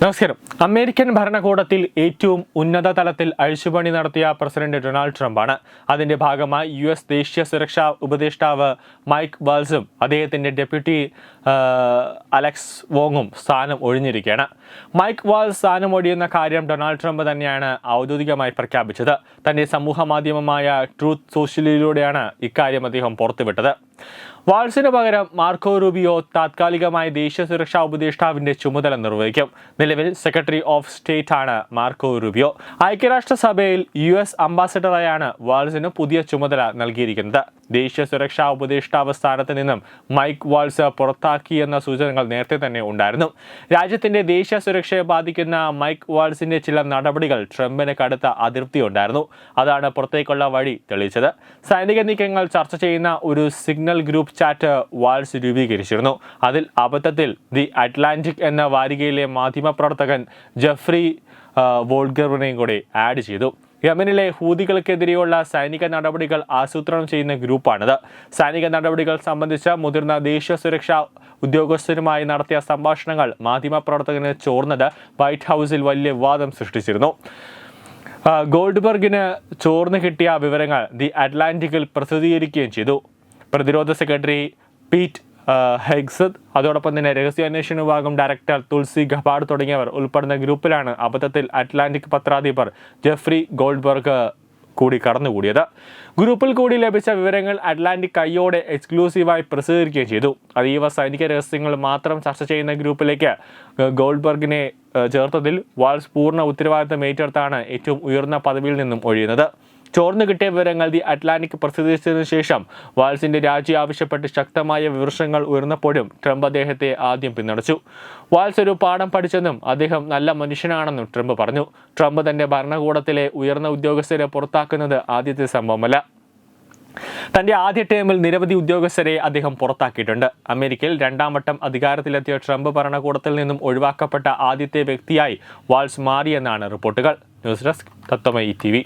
നമസ്കാരം. അമേരിക്കൻ ഭരണകൂടത്തിൽ ഏറ്റവും ഉന്നത തലത്തിൽ അഴിച്ചുപണി നടത്തിയ പ്രസിഡന്റ് ഡൊണാൾഡ് ട്രംപാണ്. അതിന്റെ ഭാഗമായി US ദേശീയ സുരക്ഷാ ഉപദേഷ്ടാവ് മൈക്ക് വാൾസും അദ്ദേഹത്തിന്റെ ഡെപ്യൂട്ടി അലക്സ് വോങ്ങും സ്ഥാനം ഒഴിഞ്ഞിരിക്കുകയാണ്. മൈക്ക് വാൾസ് സ്ഥാനം ഒഴിയുന്ന കാര്യം ഡൊണാൾഡ് ട്രംപ് തന്നെയാണ് ഔദ്യോഗികമായി പ്രഖ്യാപിച്ചത്. തന്റെ സമൂഹ മാധ്യമമായ ട്രൂത്ത് സോഷ്യലിലൂടെയാണ് ഇക്കാര്യം അദ്ദേഹം പുറത്തുവിട്ടത്. വാൾസിന് പകരം മാർക്കോ റൂബിയോ താത്കാലികമായി ദേശീയ സുരക്ഷാ ഉപദേഷ്ടാവിന്റെ ചുമതല നിർവഹിക്കും. നിലവിൽ സെക്രട്ടറി ഓഫ് സ്റ്റേറ്റ് ആണ് മാർക്കോ റൂബിയോ. ഐക്യരാഷ്ട്രസഭയിൽ US അംബാസഡറായാണ് വാൾസിന് പുതിയ ചുമതല നൽകിയിരിക്കുന്നത്. ദേശീയ സുരക്ഷാ ഉപദേഷ്ടാവ് സ്ഥാനത്ത് നിന്നും മൈക്ക് വാൾസ് പുറത്താക്കിയെന്ന സൂചനകൾ നേരത്തെ തന്നെ ഉണ്ടായിരുന്നു. രാജ്യത്തിന്റെ ദേശീയ സുരക്ഷയെ ബാധിക്കുന്ന മൈക്ക് വാൾസിന്റെ ചില നടപടികൾ ട്രംപിന് കടുത്ത അതൃപ്തിയുണ്ടായിരുന്നു. അതാണ് പുറത്തേക്കുള്ള വഴി തെളിയിച്ചത്. സൈനിക നീക്കങ്ങൾ ചർച്ച ചെയ്യുന്ന ഒരു സിഗ്നൽ ഗ്രൂപ്പ് ചാറ്റ് വാൾസ് രൂപീകരിച്ചിരുന്നു. അതിൽ അബദ്ധത്തിൽ ദി അറ്റ്ലാന്റിക് എന്ന വാരികയിലെ മാധ്യമപ്രവർത്തകൻ ജെഫ്രി വോൾഗറിനെയും കൂടി ആഡ് ചെയ്തു. യമനിലെ ഹൂതികൾക്കെതിരെയുള്ള സൈനിക നടപടികൾ ആസൂത്രണം ചെയ്യുന്ന ഗ്രൂപ്പാണിത്. സൈനിക നടപടികൾ സംബന്ധിച്ച മുതിർന്ന ദേശീയ സുരക്ഷാ ഉദ്യോഗസ്ഥരുമായി നടത്തിയ സംഭാഷണങ്ങൾ മാധ്യമപ്രവർത്തകന് ചോർന്നത് വൈറ്റ് ഹൗസിൽ വലിയ വിവാദം സൃഷ്ടിച്ചിരുന്നു. ഗോൾഡ്ബർഗിന് ചോർന്നു കിട്ടിയ വിവരങ്ങൾ ദി അറ്റ്ലാന്റിക്കിൽ പ്രസിദ്ധീകരിക്കുകയും ചെയ്തു. പ്രതിരോധ സെക്രട്ടറി പീറ്റ് ഹെഗ്സത്ത്, അതോടൊപ്പം തന്നെ രഹസ്യാന്വേഷണ വിഭാഗം ഡയറക്ടർ തുൾസി ഗബാർഡ് തുടങ്ങിയവർ ഉൾപ്പെടുന്ന ഗ്രൂപ്പിലാണ് അബദ്ധത്തിൽ അറ്റ്ലാന്റിക് പത്രാധിപർ ജെഫ്രി ഗോൾഡ്ബർഗ് കൂടി കടന്നുകൂടിയത്. ഗ്രൂപ്പിൽ കൂടി ലഭിച്ച വിവരങ്ങൾ അറ്റ്ലാന്റിക് കൈയോടെ എക്സ്ക്ലൂസീവായി പ്രസിദ്ധീകരിക്കുകയും ചെയ്തു. അതീവ സൈനിക രഹസ്യങ്ങൾ മാത്രം ചർച്ച ചെയ്യുന്ന ഗ്രൂപ്പിലേക്ക് ഗോൾഡ്ബർഗിനെ ചേർത്തതിൽ വാൾസ് പൂർണ്ണ ഉത്തരവാദിത്തം ഏറ്റെടുത്താണ് ഏറ്റവും ഉയർന്ന പദവിയിൽ നിന്നും ഒഴിയുന്നത്. ചോർന്നു കിട്ടിയ വിവരങ്ങൾ ദി അറ്റ്ലാന്റിക് പ്രസിദ്ധീകരിച്ചതിനു ശേഷം വാൾസിന്റെ രാജി ആവശ്യപ്പെട്ട് ശക്തമായ വിമർശനങ്ങൾ ഉയർന്നപ്പോഴും ട്രംപ് അദ്ദേഹത്തെ ആദ്യം പിന്തുണച്ചു. വാൾസ് ഒരു പാഠം പഠിച്ചെന്നും അദ്ദേഹം നല്ല മനുഷ്യനാണെന്നും ട്രംപ് പറഞ്ഞു. ട്രംപ് തന്റെ ഭരണകൂടത്തിലെ ഉയർന്ന ഉദ്യോഗസ്ഥരെ പുറത്താക്കുന്നത് ആദ്യത്തെ സംഭവമല്ല. തന്റെ ആദ്യ ടേമിൽ നിരവധി ഉദ്യോഗസ്ഥരെ അദ്ദേഹം പുറത്താക്കിയിട്ടുണ്ട്. അമേരിക്കയിൽ രണ്ടാം വട്ടം അധികാരത്തിലെത്തിയ ട്രംപ് ഭരണകൂടത്തിൽ നിന്നും ഒഴിവാക്കപ്പെട്ട ആദ്യത്തെ വ്യക്തിയായി വാൾസ് മാറിയെന്നാണ് റിപ്പോർട്ടുകൾ. News desk Tatwamayi TV.